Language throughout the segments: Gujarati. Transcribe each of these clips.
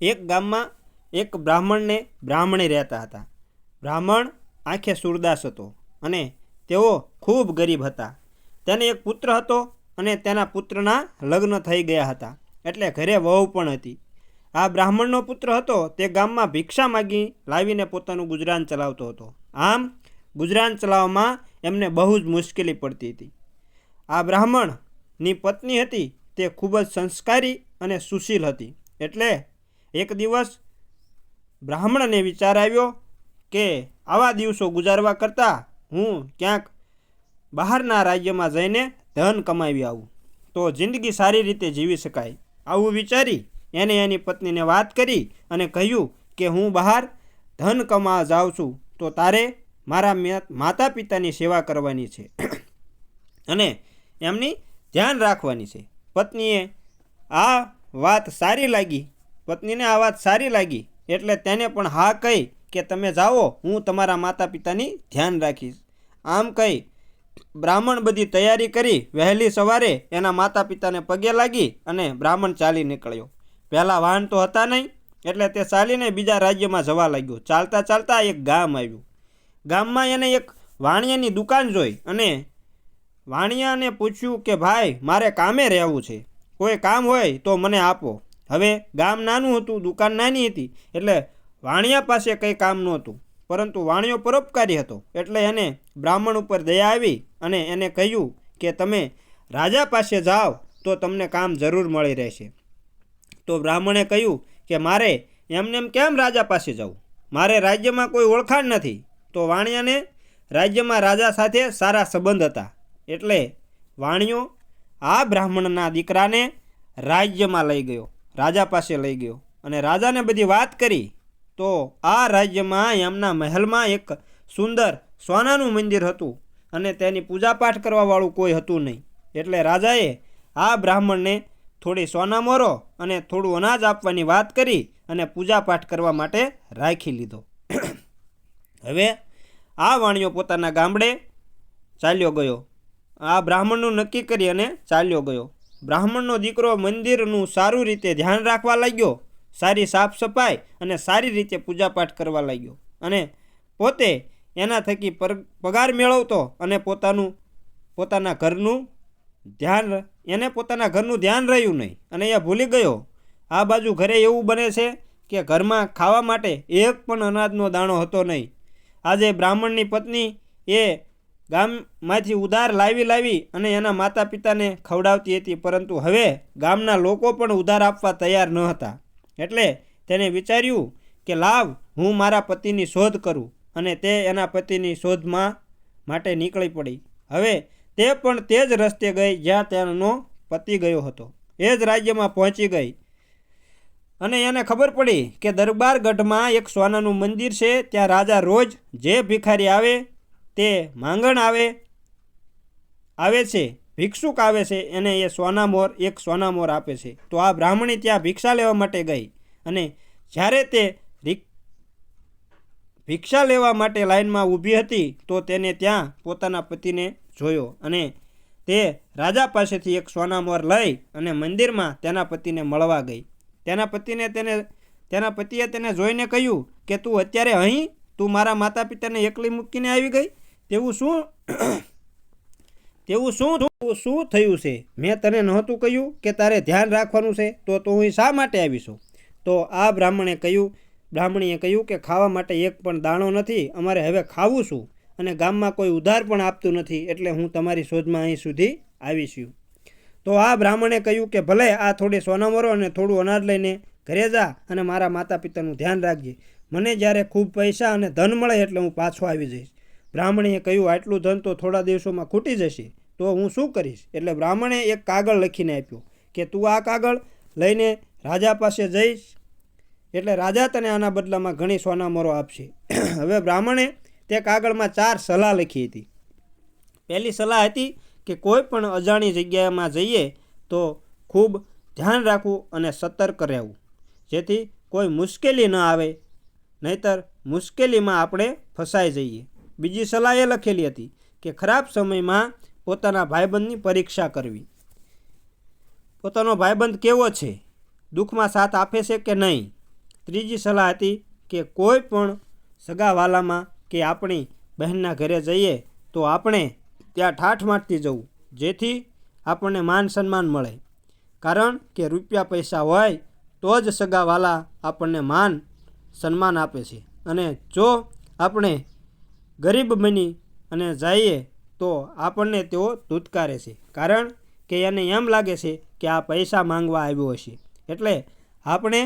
એક ગામમાં એક બ્રાહ્મણ ને બ્રાહ્મણી રહેતા હતા. બ્રાહ્મણ આંખે સુરદાસ હતો અને તેઓ ખૂબ ગરીબ હતા. તેને એક પુત્ર હતો અને તેના પુત્રના લગ્ન થઈ ગયા હતા, એટલે ઘરે વહુ પણ હતી. આ બ્રાહ્મણનો પુત્ર હતો તે ગામમાં ભિક્ષા માગી લાવીને પોતાનું ગુજરાન ચલાવતો હતો. આમ ગુજરાન ચલાવવામાં એમને બહુ જ મુશ્કેલી પડતી હતી. આ બ્રાહ્મણની પત્ની હતી તે ખૂબ જ સંસ્કારી અને સુશીલ હતી. એટલે એક દિવસ બ્રાહ્મણને વિચાર આવ્યો કે આવા દિવસો ગુજારવા કરતાં હું ક્યાંક બહારના રાજ્યમાં જઈને ધન કમાવી આવું તો જિંદગી સારી રીતે જીવી શકાય. આવું વિચારી એને એની પત્નીને વાત કરી અને કહ્યું કે હું બહાર ધન કમાવા જાઉં છું, તો તારે મારા માતા પિતાની સેવા કરવાની છે અને એમની ધ્યાન રાખવાની છે. પત્નીને આ વાત સારી લાગી એટલે તેને પણ હા કહી કે તમે જાઓ, હું તમારા માતા પિતાની ધ્યાન રાખીશ. આમ કહી બ્રાહ્મણ બધી તૈયારી કરી વહેલી સવારે એના માતા પિતાને પગે લાગી અને બ્રાહ્મણ ચાલી નીકળ્યો. પહેલાં વાહન તો હતા નહીં એટલે તે ચાલીને બીજા રાજ્યમાં જવા લાગ્યો. ચાલતા ચાલતા એક ગામ આવ્યું. ગામમાં એને એક વાણિયાની દુકાન જોઈ અને વાણિયાને પૂછ્યું કે ભાઈ, મારે કામે રહેવું છે, કોઈ કામ હોય તો મને આપો. હવે ગામ નાનું હતું, દુકાન નાની હતી, એટલે વાણિયા પાસે કંઈ કામ નહોતું, પરંતુ વાણિયો પરોપકારી હતો એટલે એને બ્રાહ્મણ ઉપર દયા આવી અને એને કહ્યું કે તમે રાજા પાસે જાઓ તો તમને કામ જરૂર મળી રહેશે. તો બ્રાહ્મણે કહ્યું કે મારે એમને કેમ રાજા પાસે જવું, મારે રાજ્યમાં કોઈ ઓળખાણ નથી. તો વાણિયાને રાજ્યમાં રાજા સાથે સારા સંબંધ હતા એટલે વાણિયો આ બ્રાહ્મણના દીકરાને રાજ્યમાં લઈ ગયો, રાજા પાસે લઈ ગયો અને રાજાને બધી વાત કરી. તો આ રાજ્યમાં એમના મહેલમાં એક સુંદર સોનાનું મંદિર હતું અને તેની પૂજાપાઠ કરવાવાળું કોઈ હતું નહીં. એટલે રાજાએ આ બ્રાહ્મણને થોડી સોનામોરો અને થોડું અનાજ આપવાની વાત કરી અને પૂજાપાઠ કરવા માટે રાખી લીધો. હવે આ વાણિયો પોતાના ગામડે ચાલ્યો ગયો. આ બ્રાહ્મણનું નક્કી કરી અને ચાલ્યો ગયો. બ્રાહ્મણનો દીકરો મંદિરનું સારું રીતે ધ્યાન રાખવા લાગ્યો, સારી સાફ સફાઈ અને સારી રીતે પૂજાપાઠ કરવા લાગ્યો અને પોતે એના થકી પગાર મેળવતો અને પોતાના ઘરનું ધ્યાન રહ્યું નહીં અને એ ભૂલી ગયો. આ બાજુ ઘરે એવું બને છે કે ઘરમાં ખાવા માટે એક પણ અનાજનો દાણો હતો નહીં. આજે બ્રાહ્મણની પત્ની એ ગામમાંથી ઉધાર લાવી અને એના માતા પિતાને ખવડાવતી હતી, પરંતુ હવે ગામના લોકો પણ ઉધાર આપવા તૈયાર ન હતા. એટલે તેને વિચાર્યું કે લાવ હું મારા પતિની શોધ કરું અને તે એના પતિની શોધમાં માટે નીકળી પડી. હવે તે પણ તે જ રસ્તે ગઈ જ્યાં તેનો પતિ ગયો હતો. એ જ રાજ્યમાં પહોંચી ગઈ અને એને ખબર પડી કે દરબારગઢમાં એક સોનાનું મંદિર છે. ત્યાં રાજા રોજ જે ભિખારી આવે તે માંગણ આવે છે, ભિક્ષુક આવે છે, એને એ સોનામોર આપે છે. તો આ બ્રાહ્મણી ત્યાં ભિક્ષા લેવા માટે ગઈ અને જ્યારે તે ભિક્ષા લેવા માટે લાઈનમાં ઊભી હતી તો તેને ત્યાં પોતાના પતિને જોયો અને તે રાજા પાસેથી એક સોનામોર લઈ અને મંદિરમાં તેના પતિને મળવા ગઈ. તેના પતિએ તેને જોઈને કહ્યું કે તું અત્યારે અહીં, તું મારા માતા પિતાને એકલી મૂકીને આવી ગઈ, તેવું શું થયું છે? મેં તને નહોતું કહ્યું કે તારે ધ્યાન રાખવાનું છે, તો તું અહીં શા માટે આવીશું? તો આ બ્રાહ્મણીએ કહ્યું કે ખાવા માટે એક પણ દાણો નથી, અમારે હવે ખાવું શું અને ગામમાં કોઈ ઉધાર પણ આપતું નથી, એટલે હું તમારી શોધમાં અહીં સુધી આવી છું. તો આ બ્રાહ્મણે કહ્યું કે ભલે, આ થોડી સોનામોરો અને થોડું અનાજ લઈને ઘરે જા અને મારા માતા પિતાનું ધ્યાન રાખજે. મને જ્યારે ખૂબ પૈસા અને ધન મળે એટલે હું પાછો આવી જઈશ. બ્રાહ્મણીએ કહ્યું આટલું ધન તો થોડા દિવસોમાં ખૂટી જશે, તો હું શું કરીશ? એટલે બ્રાહ્મણે એક કાગળ લખીને આપ્યો કે તું આ કાગળ લઈને રાજા પાસે જઈશ એટલે રાજા તને આના બદલામાં ઘણી સોનામોરો આપશે. હવે બ્રાહ્મણે તે કાગળમાં 4 સલાહ લખી હતી. પહેલી સલાહ હતી કે કોઈ પણ અજાણી જગ્યામાં જઈએ તો ખૂબ ધ્યાન રાખવું અને સતર્ક રહેવું, જેથી કોઈ મુશ્કેલી ન આવે, નહીંતર મુશ્કેલીમાં આપણે ફસાઈ જઈએ. બીજી સલાહ એ લખેલી હતી કે ખરાબ સમયમાં પોતાના ભાઈબંધની પરીક્ષા કરવી. પોતાનો ભાઈબંધ કેવો છે, દુઃખમાં સાથ આપે છે કે નહીં, ત્રીજી સલાહ હતી કે કોઈ પણ સગાવાલામાં કે આપણી બહેનના ઘરે જઈએ તો આપણે ત્યાં ઠાઠ મારતી જવું, જેથી આપણને માન સન્માન મળે. કારણ કે રૂપિયા પૈસા હોય તો જ સગાવાલા આપણને માન સન્માન આપે છે. અને જો આપણે ગરીબ બની અને જઈએ તો આપણને તેઓ ધૂતકારે છે, કારણ કે એને એમ લાગે છે કે આ પૈસા માંગવા આવ્યો હશે, એટલે આપણે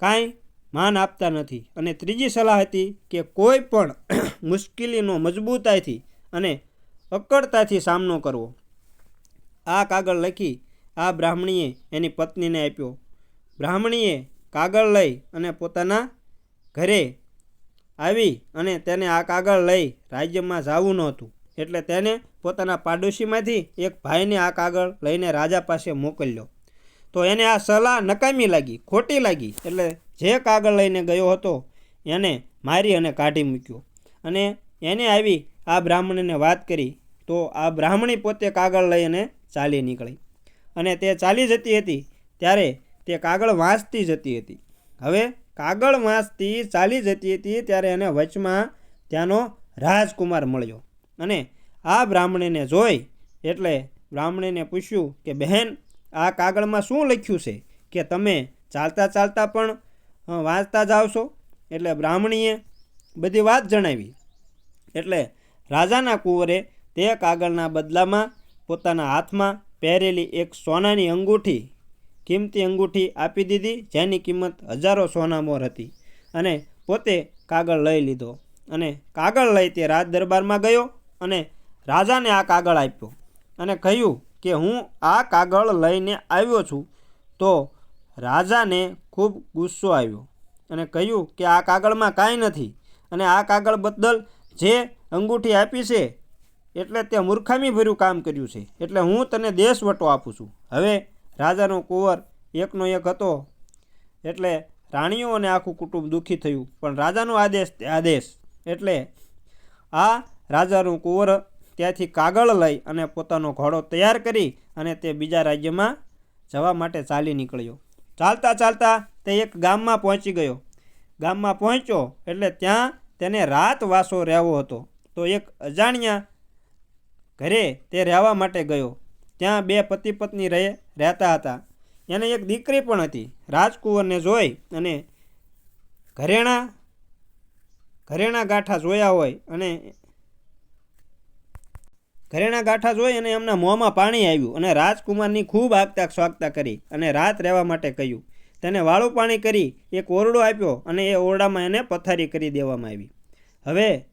કાંઈ માન આપતા નથી. અને ત્રીજી સલાહ હતી કે કોઈ પણ મુશ્કેલીનો મજબૂતાઈથી અને અક્કડતાથી સામનો કરવો. આ કાગળ લખી આ બ્રાહ્મણીએ એની પત્નીને આપ્યો. બ્રાહ્મણીએ કાગળ લઈ અને પોતાના ઘરે આવી અને તેને આ કાગળ લઈ રાજ્યમાં જવું નહોતું, એટલે તેને પોતાના પાડોશીમાંથી એક ભાઈને આ કાગળ લઈને રાજા પાસે મોકલ્યો. તો એને આ સલાહ નકામી લાગી, ખોટી લાગી, એટલે જે કાગળ લઈને ગયો હતો એને મારી અને કાઢી મૂક્યો. અને એને આવી આ બ્રાહ્મણીને વાત કરી તો આ બ્રાહ્મણી પોતે કાગળ લઈ અને ચાલી નીકળી. અને તે ચાલી જતી હતી ત્યારે તે કાગળ વાંચતી જતી હતી. હવે કાગળ વાંચતી ચાલી જતી હતી ત્યારે એને વચમાં ત્યાંનો રાજકુમાર મળ્યો. અને આ બ્રાહ્મણીને જોઈ એટલે બ્રાહ્મણીને પૂછ્યું કે બહેન, આ કાગળમાં શું લખ્યું છે કે તમે ચાલતા ચાલતા પણ વાંચતા જાઓ છો? એટલે બ્રાહ્મણીએ બધી વાત જણાવી. એટલે રાજાના કુંવરે તે કાગળના બદલામાં પોતાના હાથમાં પહેરેલી એક સોનાની અંગૂઠી, કિંમતી અંગૂઠી આપી દીધી, જેની કિંમત હજારો સોના મોર હતી. અને પોતે કાગળ લઈ લીધો અને કાગળ લઈ તે રાજ દરબારમાં ગયો અને રાજાને આ કાગળ આપ્યો અને કહ્યું કે હું આ કાગળ લઈને આવ્યો છું. તો રાજાને ખૂબ ગુસ્સો આવ્યો અને કહ્યું કે આ કાગળમાં કાંઈ નથી, અને આ કાગળ બદલ જે અંગૂઠી આપી છે એટલે તે મૂર્ખામીભર્યું કામ કર્યું છે, એટલે હું તને દેશવટો આપું છું. હવે રાજાનો કુંવર એકનો એક હતો, એટલે રાણીઓ અને આખું કુટુંબ દુઃખી થયું. પણ રાજાનો આદેશ તે આદેશ, એટલે આ રાજાનું કુંવર ત્યાંથી કાગળ લઈ અને પોતાનો ઘોડો તૈયાર કરી અને તે બીજા રાજ્યમાં જવા માટે ચાલી નીકળ્યો. ચાલતા ચાલતા તે એક ગામમાં પહોંચી ગયો. ગામમાં પહોંચ્યો એટલે ત્યાં તેને રાતવાસો રહેવો હતો. તો એક અજાણ્યા ઘરે તે રહેવા માટે ગયો. ત્યાં બે પતિ પત્ની રહેતા હતા. એને એક દીકરી પણ હતી. રાજકુંવરને જોઈ અને ઘરેણા ગાંઠા જોઈ અને એમના મોંમાં પાણી આવ્યું અને રાજકુમારની ખૂબ આગતા સ્વાગતા કરી અને રાત રહેવા માટે કહ્યું. તેને વાળું પાણી કરી એક ઓરડો આપ્યો અને એ ઓરડામાં એને પથારી કરી દેવામાં આવી. હવે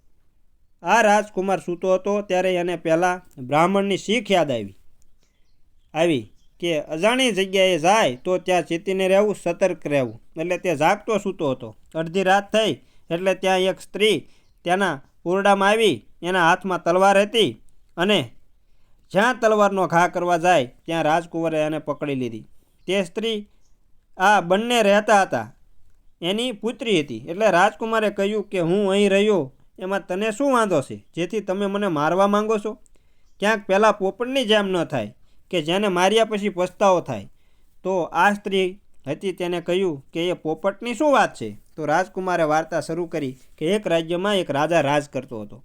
આ રાજકુમાર સૂતો હતો ત્યારે એને પહેલાં બ્રાહ્મણની શીખ યાદ આવી કે અજાણી જગ્યાએ જાય તો ત્યાં ચેતીને રહેવું, સતર્ક રહેવું. એટલે તે જાગતો સૂતો હતો. અડધી રાત થઈ એટલે ત્યાં એક સ્ત્રી ત્યાંના ઓરડામાં આવી. એના હાથમાં તલવાર હતી અને જ્યાં તલવારનો ઘા કરવા જાય ત્યાં રાજકુંવરે એને પકડી લીધી. તે સ્ત્રી આ બંને રહેતા હતા એની પુત્રી હતી. એટલે રાજકુમારે કહ્યું કે હું અહીં રહ્યો એમાં તને શું વાંધો છે, જેથી તમે મને મારવા માંગો છો? ક્યાંક પહેલાં પોપટની જેમ ન થાય કે જેને માર્યા પછી પસ્તાવો થાય. તો આ સ્ત્રી હતી તેને કહ્યું કે એ પોપટની શું વાત છે? તો રાજકુમારે વાર્તા શરૂ કરી કે એક રાજ્યમાં એક રાજા રાજ કરતો હતો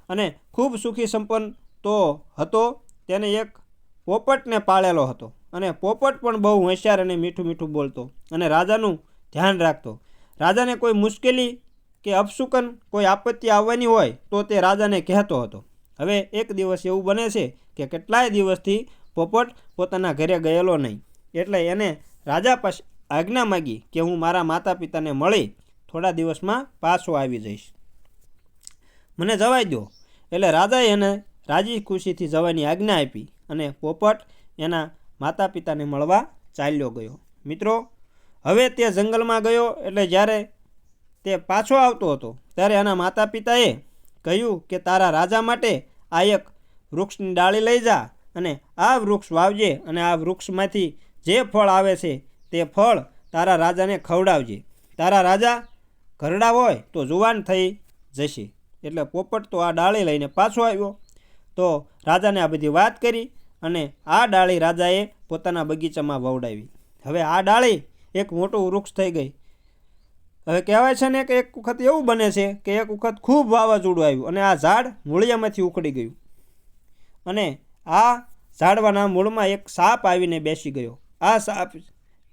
અને ખૂબ સુખી સંપન્ન તો હતો. તેને એક પોપટને પાળેલો હતો અને પોપટ પણ બહુ હોશિયાર અને મીઠું મીઠું બોલતો અને રાજાનું ધ્યાન રાખતો. રાજાને કોઈ મુશ્કેલી કે અપશુકન, કોઈ આપત્તિ આવવાની હોય તો તે રાજાને કહેતો હતો. હવે એક દિવસ એવું બને છે કે કેટલાય દિવસથી પોપટ પોતાના ઘરે ગયેલો નહીં, એટલે એને રાજા પાસે આજ્ઞા માગી કે હું મારા માતા પિતાને મળી થોડા દિવસમાં પાછો આવી જઈશ, મને જવાઈ દો. એટલે રાજાએ એને રાજી ખુશીથી જવાની આજ્ઞા આપી અને પોપટ એના માતા પિતાને મળવા ચાલ્યો ગયો. મિત્રો, હવે તે જંગલમાં ગયો એટલે જ્યારે તે પાછો આવતો હતો ત્યારે એના માતા પિતાએ કહ્યું કે તારા રાજા માટે આ એક વૃક્ષની ડાળી લઈ જા અને આ વૃક્ષ વાવજે અને આ વૃક્ષમાંથી જે ફળ આવે છે તે ફળ તારા રાજાને ખવડાવજે. તારા રાજા ઘરડા હોય તો જુવાન થઈ જશે. એટલે પોપટ તો આ ડાળી લઈને પાછો આવ્યો. તો રાજાને આ બધી વાત કરી અને આ ડાળી રાજાએ પોતાના બગીચામાં વવડાવી. હવે આ ડાળી એક મોટું વૃક્ષ થઈ ગઈ હવે કહેવાય છે ને કે એક વખત એવું બને છે કે એક વખત ખૂબ વાવાઝોડું આવ્યું અને આ ઝાડ મૂળિયામાંથી ઉખડી ગયું અને આ ઝાડવાના મૂળમાં એક સાપ આવીને બેસી ગયો. આ સાપ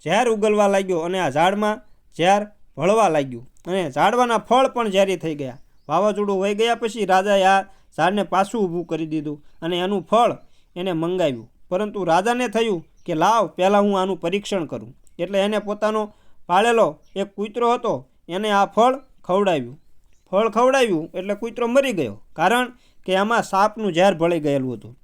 ઝેર ઉગલવા લાગ્યો અને આ ઝાડમાં ઝેર ભળવા લાગ્યું અને ઝાડવાના ફળ પણ ઝેરી થઈ ગયા. વાવાઝોડું વહી ગયા પછી રાજાએ આ ઝાડને પાછું ઊભું કરી દીધું અને એનું ફળ એને મંગાવ્યું. પરંતુ રાજાને થયું કે લાવ પહેલાં હું આનું પરીક્ષણ કરું. એટલે એને પોતાનો પાળેલો એક કૂતરો હતો એને આ ફળ ખવડાવ્યું એટલે કૂતરો મરી ગયો, કારણ કે આમાં સાપનું ઝેર ભળી ગયેલું હતું.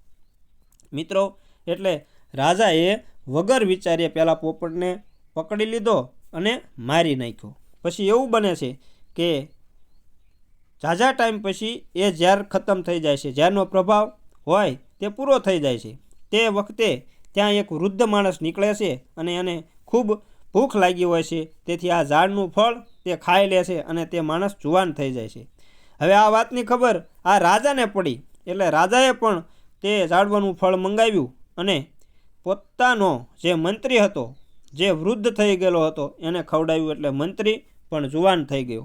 મિત્રો, એટલે રાજાએ વગર વિચાર્યે પહેલાં પોપટને પકડી લીધો અને મારી નાખ્યો. પછી એવું બને છે કે ઝાઝા ટાઈમ પછી એ ઝેર ખતમ થઈ જાય છે, ઝેરનો પ્રભાવ હોય તે પૂરો થઈ જાય છે. તે વખતે ત્યાં એક વૃદ્ધ માણસ નીકળે છે અને એને ખૂબ ભૂખ લાગી હોય છે, તેથી આ ઝાડનું ફળ તે ખાઈ લે છે અને તે માણસ જુવાન થઈ જાય છે. હવે આ વાતની ખબર આ રાજાને પડી એટલે રાજાએ પણ તે ઝાડવાનું ફળ મંગાવ્યું અને પોતાનો જે મંત્રી હતો, જે વૃદ્ધ થઈ ગયેલો હતો, એને ખવડાવ્યું એટલે મંત્રી પણ જુવાન થઈ ગયો.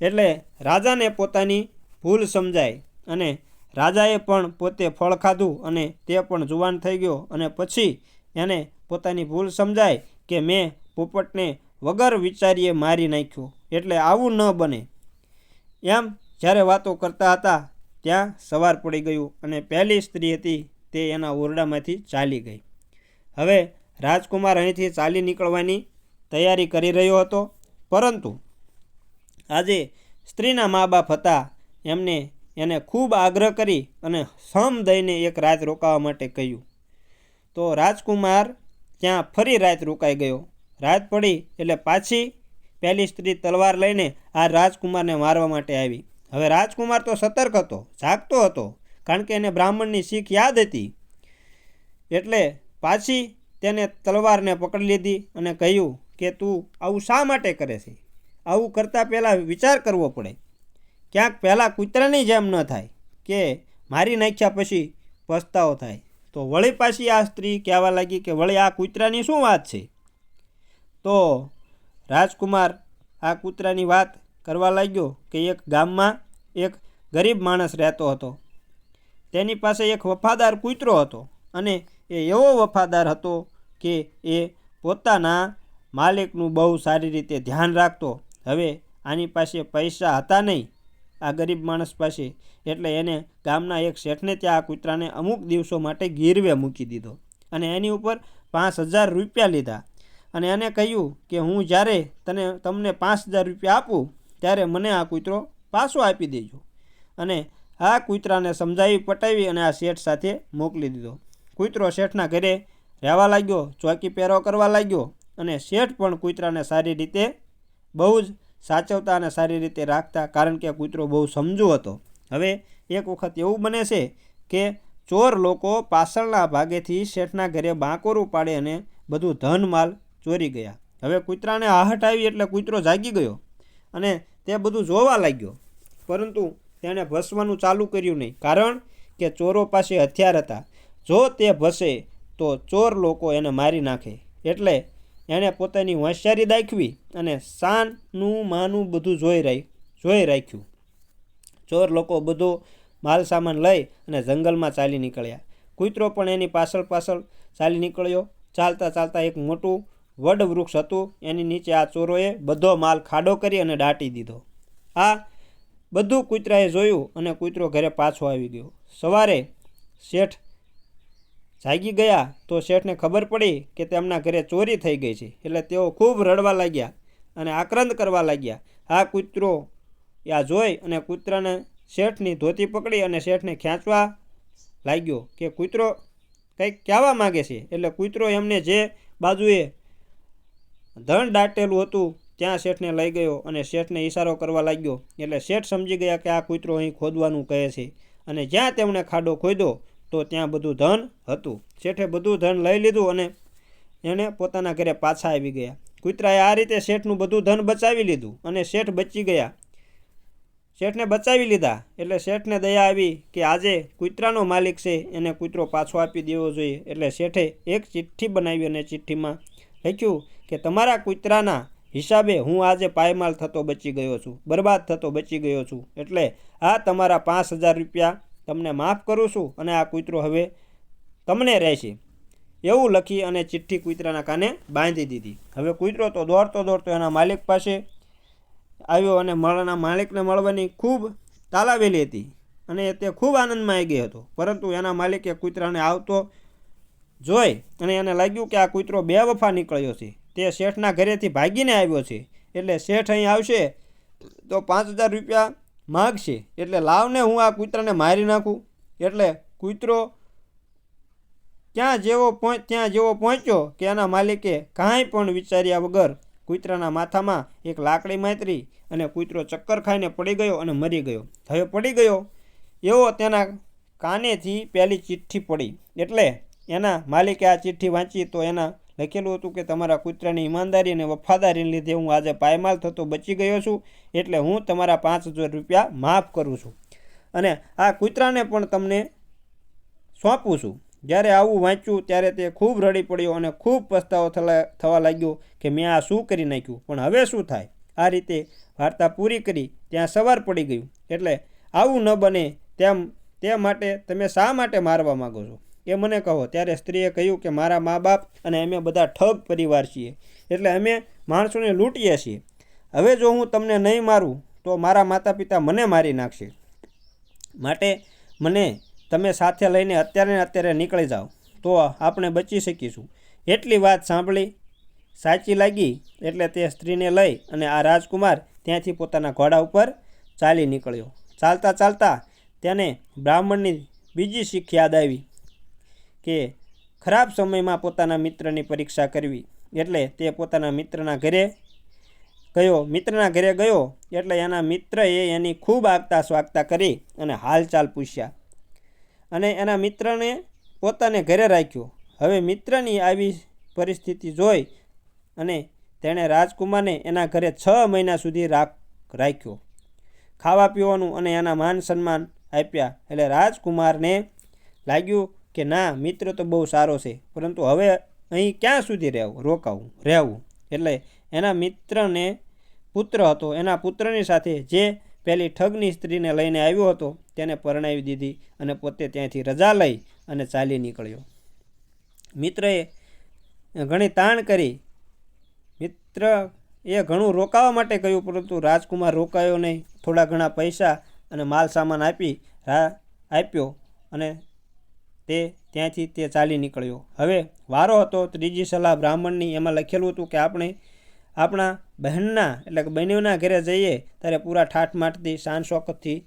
એટલે રાજાને પોતાની ભૂલ સમજાય અને રાજાએ પણ પોતે ફળ ખાધું અને તે પણ જુવાન થઈ ગયો અને પછી એને પોતાની ભૂલ સમજાય કે મેં પોપટને વગર વિચારીએ મારી નાખ્યો, એટલે આવું ન બને. એમ જ્યારે વાતો કરતા હતા ત્યાં સવાર પડી ગયું અને પહેલી સ્ત્રી હતી તે એના ઓરડામાંથી ચાલી ગઈ. હવે રાજકુમાર અહીંથી ચાલી નીકળવાની તૈયારી કરી રહ્યો હતો, પરંતુ આજે સ્ત્રીના મા બાપ હતા, એને ખૂબ આગ્રહ કરી અને સમ દઈને એક રાત રોકાવા માટે કહ્યું. તો રાજકુમાર ત્યાં ફરી રાત રોકાઈ ગયો. રાત પડી એટલે પાછી પહેલી સ્ત્રી તલવાર લઈને આ રાજકુમારને મારવા માટે આવી. હવે રાજકુમાર તો સતર્ક હતો, જાગતો હતો, કારણ કે એને બ્રાહ્મણની શીખ યાદ હતી. એટલે પાછી તેને તલવારને પકડી લીધી અને કહ્યું કે તું આવું શા માટે કરે છે? આવું કરતાં પહેલાં વિચાર કરવો પડે. ક્યાંક પહેલાં કૂતરાની જેમ ન થાય કે મારી નાખ્યા પછી પસ્તાવો થાય. તો વળી પાછી આ સ્ત્રી કહેવા લાગી કે વળી આ કૂતરાની શું વાત છે? તો રાજકુમાર આ કૂતરાની વાત કરવા લાગ્યો કે એક ગામમાં એક ગરીબ માણસ રહેતો હતો. તેની પાસે એક વફાદાર કૂતરો હતો અને એ એવો વફાદાર હતો કે એ પોતાના માલિકનું બહુ સારી રીતે ધ્યાન રાખતો. હવે આની પાસે પૈસા હતા નહીં આ ગરીબ માણસ પાસે, એટલે એને ગામના એક શેઠને ત્યાં આ કૂતરાને અમુક દિવસો માટે ગીરવે મૂકી દીધો અને એની ઉપર 5,000 રૂપિયા લીધા અને એને કહ્યું કે હું જ્યારે તમને 5,000 રૂપિયા આપું ત્યારે મને આ કૂતરો પાછો આપી દેજો. અને આ કૂતરાને સમજાવી પટાવી અને આ શેઠ સાથે મોકલી દીધો. કૂતરો શેઠના ઘરે રહેવા લાગ્યો, ચોકી પહેરો કરવા લાગ્યો અને શેઠ પણ કૂતરાને સારી રીતે બહુ જ સાચવતા અને સારી રીતે રાખતા, કારણ કે કૂતરો બહુ સમજુ હતો. હવે એક વખત એવું બને છે કે ચોર લોકો પાછળના ભાગેથી શેઠના ઘરે બાંકોરું પાડે અને બધું ધન માલ ચોરી ગયા. હવે કૂતરાને આહટ આવી એટલે કૂતરો જાગી ગયો અને તે બધું જોવા લાગ્યો, પરંતુ તેણે ભસવાનું ચાલુ કર્યું નહીં, કારણ કે ચોરો પાસે હથિયાર હતા. જો તે ભસે તો ચોર લોકો એને મારી નાખે. એટલે એણે પોતાની હોશિયારી દાખવી અને સાનું માનું બધું જોઈ રાખ્યું. ચોર લોકો બધો માલ સામાન લઈ અને જંગલમાં ચાલી નીકળ્યા. કૂતરો પણ એની પાછળ ચાલી નીકળ્યો. ચાલતા ચાલતા એક મોટું વડ વૃક્ષ હતું, એની નીચે આ ચોરોએ બધો માલ ખાડો કરી અને દાટી દીધો. આ બધું કૂતરાએ જોયું અને કૂતરો ઘરે પાછો આવી ગયો. સવારે શેઠ જાગી ગયા તો શેઠને ખબર પડી કે તેમના ઘરે ચોરી થઈ ગઈ છે. એટલે તેઓ ખૂબ રડવા લાગ્યા અને આક્રંદ કરવા લાગ્યા. આ કૂતરો આ જોઈ અને કૂતરાને શેઠની ધોતી પકડી અને શેઠને ખેંચવા લાગ્યો કે કૂતરો કંઈક કહેવા માગે છે. એટલે કૂતરો એમને જે બાજુએ ધન દાટેલું હતું ત્યાં શેઠને લઈ ગયો અને શેઠને ઈશારો કરવા લાગ્યો. એટલે શેઠ સમજી ગયા કે આ કૂતરો અહીં ખોદવાનું કહે છે અને જ્યાં તેમણે ખાડો ખોદ્યો તો ત્યાં બધું ધન હતું. શેઠે બધું ધન લઈ લીધું અને એણે પોતાના ઘરે પાછા આવી ગયા. કૂતરાએ આ રીતે શેઠનું બધું ધન બચાવી લીધું અને શેઠ બચી ગયા. શેઠને બચાવી લીધા એટલે શેઠને દયા આવી કે આજે કૂતરાનો માલિક છે એને કૂતરો પાછો આપી દેવો જોઈએ. એટલે શેઠે એક ચિઠ્ઠી બનાવી અને ચિઠ્ઠીમાં લખ્યું કે તમારા કૂતરાના હિસાબે હું આજે પાયમાલ થતો બચી ગયો છું, બરબાદ થતો બચી ગયો છું, એટલે આ તમારા 5,000 રૂપિયા તમને માફ કરું છું અને આ કૂતરો હવે તમને રહેશે, એવું લખી અને ચિઠ્ઠી કૂતરાના કાને બાંધી દીધી. હવે કૂતરો તો દોડતો એના માલિક પાસે આવ્યો અને માલિકને મળવાની ખૂબ તાલાવેલી હતી અને તે ખૂબ આનંદમાં આવી ગયો હતો. પરંતુ એના માલિકે કૂતરાને આવતો જોઈ અને એને લાગ્યું કે આ કૂતરો બેવફા નીકળ્યો છે, તે શેઠના ઘરેથી ભાગીને આવ્યો છે, એટલે શેઠ અહીં આવશે તો 5,000 રૂપિયા માગશે, એટલે લાવને હું આ કૂતરાને મારી નાખું. એટલે કૂતરો ત્યાં જેવો પહોંચ્યો કે એના માલિકે કાંઈ પણ વિચાર્યા વગર કૂતરાના માથામાં એક લાકડી માતરી અને કૂતરો ચક્કર ખાઈને પડી ગયો અને મરી ગયો. હવે પડી ગયો એવો તેના કાનેથી પહેલી ચિઠ્ઠી પડી. એટલે એના માલિકે આ ચિઠ્ઠી વાંચી તો એના લખેલું હતું કે તમારા કૂતરાની ઈમાનદારી અને વફાદારીને લીધે હું આજે પાયમાલ થતો બચી ગયો છું, એટલે હું તમારા 5,000 રૂપિયા માફ કરું છું અને આ કૂતરાને પણ તમને સોંપું છું. જ્યારે આવું વાંચ્યું ત્યારે તે ખૂબ રડી પડ્યો અને ખૂબ પસ્તાવો થવા લાગ્યો કે મેં આ શું કરી નાખ્યું, પણ હવે શું થાય. આ રીતે વાર્તા પૂરી કરી ત્યાં સવાર પડી ગયું. એટલે આવું ન બને તે માટે તમે શા માટે મારવા માગો છો એ મને કહો. ત્યારે સ્ત્રીએ કહ્યું કે મારા મા બાપ અને અમે બધા ઠગ પરિવાર છીએ, એટલે અમે માણસોને લૂંટીએ છીએ. હવે જો હું તમને નહીં મારું તો મારા માતા પિતા મને મારી નાખશે, માટે મને તમે સાથે લઈને અત્યારે નીકળી જાઓ તો આપણે બચી શકીશું. એટલી વાત સાંભળી સાચી લાગી એટલે તે સ્ત્રીને લઈ અને આ રાજકુમાર ત્યાંથી પોતાના ઘોડા ઉપર ચાલી નીકળ્યો. ચાલતા તેને બ્રાહ્મણની બીજી શીખ યાદ આવી કે ખરાબ સમયમાં પોતાના મિત્રની પરીક્ષા કરવી. એટલે તે પોતાના મિત્રના ઘરે ગયો એટલે એના મિત્રએ એની ખૂબ આગતા સ્વાગતા કરી અને હાલચાલ પૂછ્યા અને એના મિત્રને પોતાને ઘરે રાખ્યો. હવે મિત્રની આવી પરિસ્થિતિ જોઈ અને તેણે રાજકુમારને એના ઘરે 6 મહિના સુધી રાખ્યો, ખાવા પીવાનું અને એના માન સન્માન આપ્યા. એટલે રાજકુમારને લાગ્યું કે ના, મિત્ર તો બહુ સારો છે, પરંતુ હવે અહીં ક્યાં સુધી રહેવું. એટલે એના મિત્રને પુત્ર હતો, એના પુત્રની સાથે જે પેલી ઠગની સ્ત્રીને લઈને આવ્યો હતો તેને પરણાવી દીધી અને પોતે ત્યાંથી રજા લઈ અને ચાલી નીકળ્યો. મિત્રએ ઘણી તાણ કરી. મિત્રએ ઘણું રોકાવા માટે કહ્યું, પરંતુ રાજકુમાર રોકાયો નહીં. થોડા ઘણા પૈસા અને માલ સામાન આપ્યો અને ત્યાંથી તે ચાલી નીકળ્યો. હવે વારો હતો ત્રીજી સલાહ બ્રાહ્મણની. એમાં લખેલું હતું કે આપણે આપણા બહેનના એટલે કે બહેનોના ઘરે જઈએ ત્યારે પૂરા ઠાઠમાઠથી શાન શોકતથી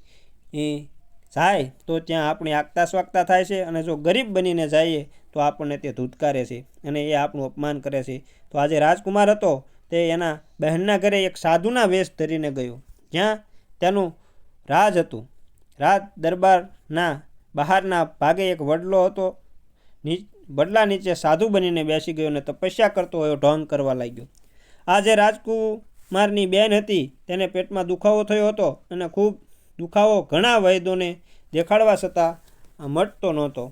જાય તો ત્યાં આપણી આગતા સ્વાગતા થાય છે, અને જો ગરીબ બનીને જઈએ તો આપણને તે ધૂતકારે છે અને એ આપણું અપમાન કરે છે. તો આજે રાજકુમાર હતો તે એના બહેનના ઘરે એક સાધુના વેશ ધરીને ગયો, જ્યાં તેનું રાજ હતું. રાજ દરબારના બહારના ભાગે એક વડલો હતો. વડલા નીચે સાધુ બનીને બેસી ગયો અને તપસ્યા કરતો હોય ઢોંગ કરવા લાગ્યો. આ જે રાજકુમારની બેન હતી તેને પેટમાં દુખાવો થયો હતો અને ખૂબ દુખાવો ઘણા વૈદ્યોને દેખાડવા છતાં મટતો નહોતો.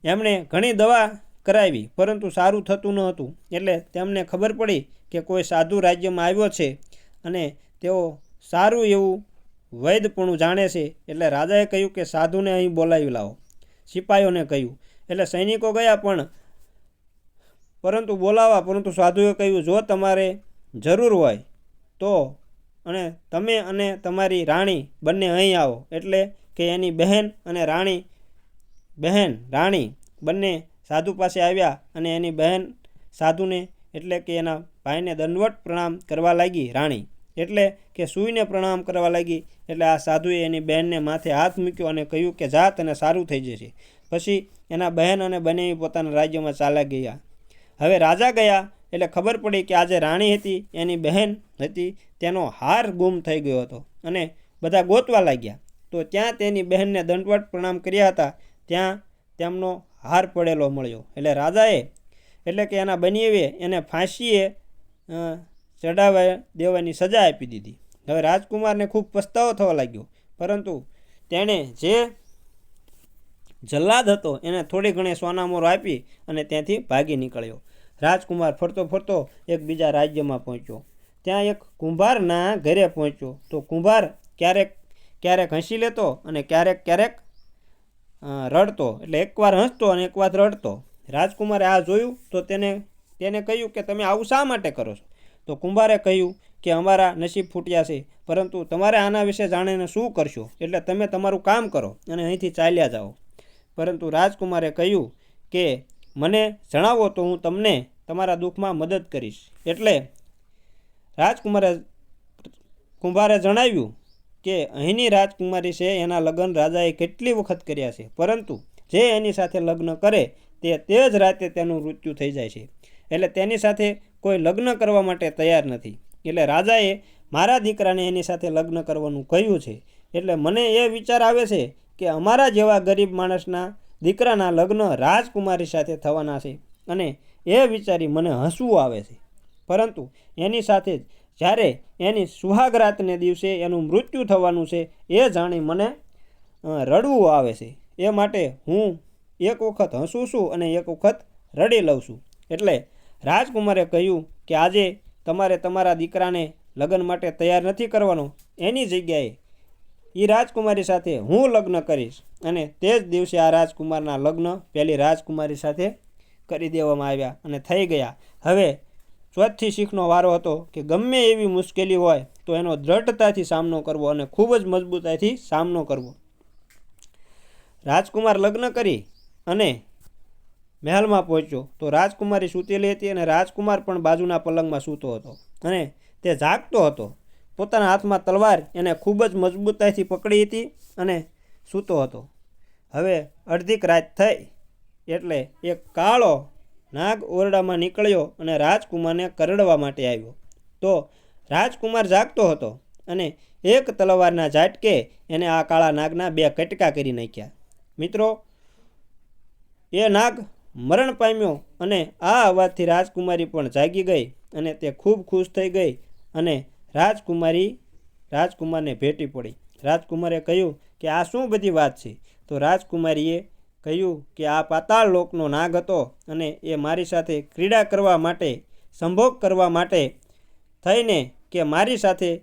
એમણે ઘણી દવા કરાવી પરંતુ સારું થતું ન હતું. એટલે તેમને ખબર પડી કે કોઈ સાધુ રાજ્યમાં આવ્યો છે અને તેઓ સારું એવું વૈદ્યપણું જાણે છે. એટલે રાજાએ કહ્યું કે સાધુને અહીં બોલાવી લાવો. સિપાહીઓને કહ્યું. એટલે સૈનિકો ગયા પરંતુ સાધુએ કહ્યું, જો તમારે જરૂર હોય તો અને તમે અને તમારી રાણી બંને અહીં આવો. એટલે કે એની બહેન રાણી બંને સાધુ પાસે આવ્યા અને એની બહેન સાધુને એટલે કે એના ભાઈને દંડવત પ્રણામ કરવા લાગી. રાણી એટલે કે સૂઈને પ્રણામ કરવા લાગી. એટલે આ સાધુએ એની બહેનને માથે હાથ મૂક્યો અને કહ્યું કે જા, તને સારું થઈ જશે. પછી એના બહેન અને બંને પોતાના રાજ્યમાં ચાલ્યા ગયા. હવે રાજા ગયા એટલે ખબર પડી કે આ જે રાણી હતી એની બહેન હતી તેનો હાર ગુમ થઈ ગયો હતો અને બધા ગોતવા લાગ્યા. તો ત્યાં તેની બહેનને દંડવત પ્રણામ કર્યા હતા, ત્યાં તેમનો હાર પડેલો મળ્યો. એટલે રાજાએ એટલે કે એના બનેવીએ એને ફાંસીએ ચડાવવા દેવાની સજા આપી દીધી. હવે રાજકુમારને ખૂબ પસ્તાવો થવા લાગ્યો, પરંતુ તેણે જે જલ્લાદ હતો એને થોડી ઘણી સોનામોર આપી અને ત્યાંથી ભાગી નીકળ્યો. રાજકુમાર ફરતો એક બીજા રાજ્યમાં પહોંચ્યો. ત્યાં એક કુંભારના ઘરે પહોંચ્યો. તો કુંભાર ક્યારેક ક્યારેક હસી લેતો અને ક્યારેક ક્યારેક રડતો. એટલે એકવાર હસતો અને એકવાર રડતો. રાજકુમારે આ જોયું તો તેને કહ્યું કે તમે આવું શા માટે કરો છો? તો કુંભારે કહ્યું કે અમારા નસીબ ફૂટ્યા છે, પરંતુ તમારે આના વિશે જાણીને શું કરશો? એટલે તમે તમારું કામ કરો અને અહીંથી ચાલ્યા જાઓ. પરંતુ રાજકુમારે કહ્યું કે મને જણાવો તો હું તમને તમારા દુઃખમાં મદદ કરીશ. એટલે કુંભારે જણાવ્યું કે અહીંની રાજકુમારી છે એના લગ્ન રાજાએ કેટલી વખત કર્યા છે, પરંતુ જે એની સાથે લગ્ન કરે તે જ રાતે તેનું મૃત્યુ થઈ જાય છે. એટલે તેની સાથે કોઈ લગ્ન કરવા માટે તૈયાર નથી. એટલે રાજાએ મારા દીકરાને એની સાથે લગ્ન કરવાનું કહ્યું છે. એટલે મને એ વિચાર આવે છે કે અમારા જેવા ગરીબ માણસના દીકરાના લગ્ન રાજકુમારી સાથે થવાના છે, અને એ વિચારી મને હસવું આવે છે. પરંતુ એની સાથે જ જ્યારે એની સુહાગરાતને દિવસે એનું મૃત્યુ થવાનું છે એ જાણી મને રડવું આવે છે. એ માટે હું એક વખત હસું છું અને એક વખત રડી લઉં છું. એટલે રાજકુમારે કહ્યું કે આજે તમારે તમારા દીકરાને લગ્ન માટે તૈયાર નથી કરવાનો, એની જગ્યાએ એ રાજકુમારી સાથે હું લગ્ન કરીશ. અને તે જ દિવસે આ રાજકુમારના લગ્ન પેલી રાજકુમારી સાથે કરી દેવામાં આવ્યા અને થઈ ગયા. હવે ચોથી શીખનો વારો હતો કે ગમે એવી મુશ્કેલી હોય તો એનો દ્રઢતાથી સામનો કરવો અને ખૂબ જ મજબૂતાઈથી સામનો કરવો. રાજકુમાર લગ્ન કરી અને મહેલમાં પહોંચ્યો તો રાજકુમારી સૂતેલી હતી અને રાજકુમાર પણ બાજુના પલંગમાં સૂતો હતો અને તે જાગતો હતો. પોતાના હાથમાં તલવાર એને ખૂબ જ મજબૂતાઈથી પકડી હતી અને સૂતો હતો. હવે અડધીક રાત થઈ એટલે એક કાળો નાગ ઓરડામાં નીકળ્યો અને રાજકુમારને કરડવા માટે આવ્યો. તો રાજકુમાર જાગતો હતો અને એક તલવારના ઝાટકે એને આ કાળા નાગના 2 કટકા કરી નાખ્યા. મિત્રો, એ નાગ મરણ પામ્યો અને આ અવાજથી રાજકુમારી પણ જાગી ગઈ અને તે ખૂબ ખુશ થઈ ગઈ અને રાજકુમારને ભેટી પડી. રાજકુમારે કહ્યું કે આ શું બધી વાત છે? તો રાજકુમારીએ કહ્યું કે આ પાતાળ લોકનો નાગ હતો અને એ મારી સાથે ક્રીડા કરવા માટે, સંભોગ કરવા માટે થઈને કે મારી સાથે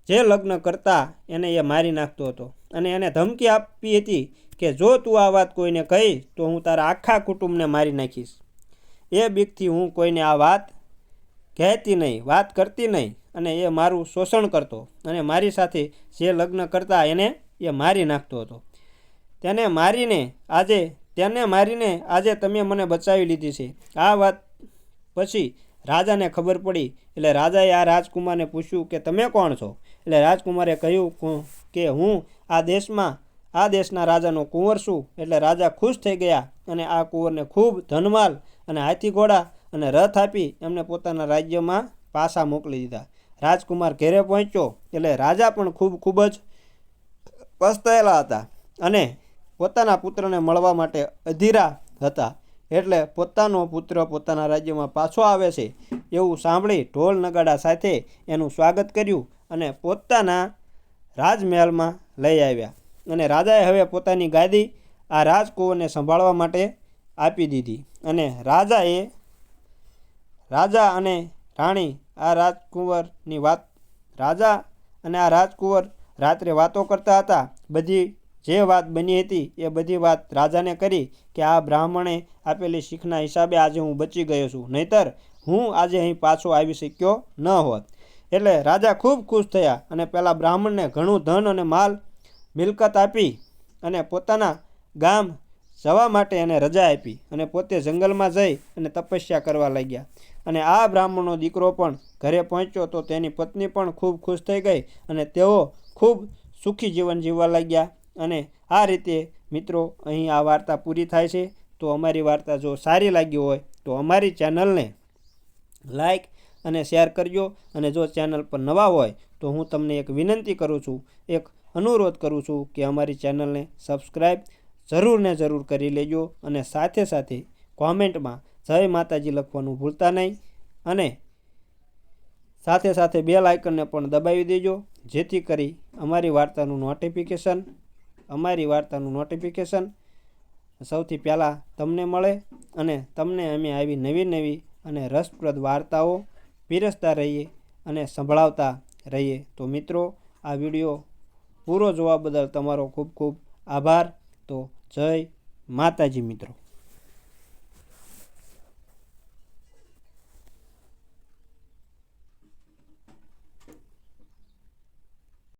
જે લગ્ન કરતા એને એ મારી નાખતો હતો અને એને ધમકી આપી હતી કે જો તું આ વાત કોઈને કહીશ તો હું તારા આખા કુટુંબને મારી નાખીશ. એ બીકથી હું કોઈને આ વાત કહેતી નહીં, વાત કરતી નહીં અને એ મારું શોષણ કરતો અને મારી સાથે જે લગ્ન કરતા એને એ મારી નાખતો હતો. તેને મારીને આજે તમે મને બચાવી લીધી છે. આ વાત પછી રાજાને ખબર પડી. એટલે રાજાએ આ રાજકુમારને પૂછ્યું કે તમે કોણ છો? એટલે રાજકુમારે કહ્યું કે હું આ દેશના રાજાનો કુંવર છું. એટલે રાજા ખુશ થઈ ગયા અને આ કુંવરને ખૂબ ધનમાલ અને હાથી ઘોડા અને રથ આપી એમને પોતાના રાજ્યમાં પાછા મોકલી દીધા. રાજકુમાર ઘેરે પહોંચ્યો એટલે રાજા પણ ખૂબ જ પસ્તાયેલા હતા અને પોતાના પુત્રને મળવા માટે અધીરા હતા. એટલે પોતાનો પુત્ર પોતાના રાજ્યમાં પાછો આવે છે એવું સાંભળી ઢોલ નગાડા સાથે એનું સ્વાગત કર્યું અને પોતાના રાજમહેલમાં લઈ આવ્યા. અને રાજાએ હવે પોતાની ગાદી આ રાજકુંવરને સંભાળવા માટે આપી દીધી. અને રાજા અને રાણી આ રાજકુંવર રાત્રે વાતો કરતા હતા. બધી જે વાત બની હતી એ બધી વાત રાજાને કરી કે આ બ્રાહ્મણે આપેલી શીખના હિસાબે આજે હું બચી ગયો છું, નહીતર હું આજે અહીં પાછો આવી શક્યો ન હોત. એટલે રાજા ખૂબ ખુશ થયા અને પેલા બ્રાહ્મણને ઘણું ધન અને માલ મિલકત આપી અને પોતાના ગામ જવા માટે એને રજા આપી અને પોતે જંગલમાં જઈ અને તપસ્યા કરવા લાગ્યા. અને આ બ્રાહ્મણનો દીકરો પણ ઘરે પહોંચ્યો તો તેની પત્ની પણ ખૂબ ખુશ થઈ ગઈ અને તેઓ ખૂબ સુખી જીવન જીવવા લાગ્યા. અને આ રીતે મિત્રો અહીં આ વાર્તા પૂરી થાય છે. તો અમારી વાર્તા જો સારી લાગી હોય તો અમારી ચેનલને લાઈક અને શેર કરજો. અને જો ચેનલ પર નવા હોય તો હું તમને એક વિનંતી કરું છું, એક અનુરોધ કરું છું કે અમારી ચેનલને સબસ્ક્રાઈબ જરૂર કરી લેજો અને સાથે સાથે કોમેન્ટમાં જય માતાજી લખવાનું ભૂલતા નહીં અને સાથે સાથે બેલ આઇકનને પણ દબાવી દેજો, જેથી કરી અમારી વાર્તાનું નોટિફિકેશન સૌથી પહેલાં તમને મળે અને તમને અમે આવી નવી અને રસપ્રદ વાર્તાઓ પીરસતા રહીએ અને સંભળાવતા રહીએ. તો મિત્રો, આ વિડીયો પૂરો જોવા બદલ તમારો ખૂબ ખૂબ આભાર. તો જય માતાજી મિત્રો.